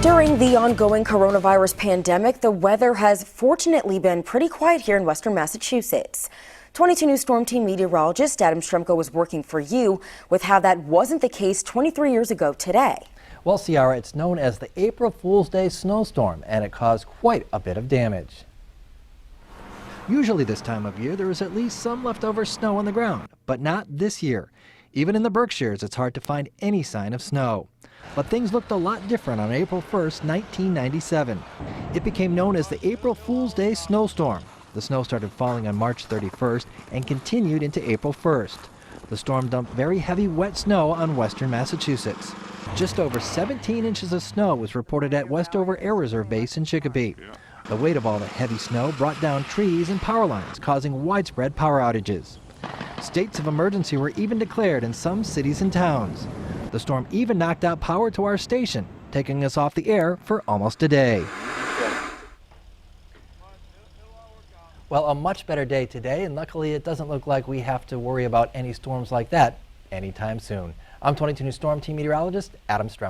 During the ongoing coronavirus pandemic, the weather has fortunately been pretty quiet here in western Massachusetts. 22 News Storm Team meteorologist Adam Stremko was working for you with how that wasn't the case 23 years ago today. Well, Ciara, it's known as the April Fool's Day snowstorm, and it caused quite a bit of damage. Usually this time of year, there is at least some leftover snow on the ground, but not this year. Even in the Berkshires, it's hard to find any sign of snow. But things looked a lot different on April 1st, 1997. It became known as the April Fool's Day snowstorm. The snow started falling on March 31st and continued into April 1st. The storm dumped very heavy wet snow on western Massachusetts. Just over 17 inches of snow was reported at Westover Air Reserve Base in Chicopee. The weight of all the heavy snow brought down trees and power lines, causing widespread power outages. States of emergency were even declared in some cities and towns. The storm even knocked out power to our station, taking us off the air for almost a day. Well, a much better day today, and luckily it doesn't look like we have to worry about any storms like that anytime soon. I'm 22 News Storm Team meteorologist Adam Stremko.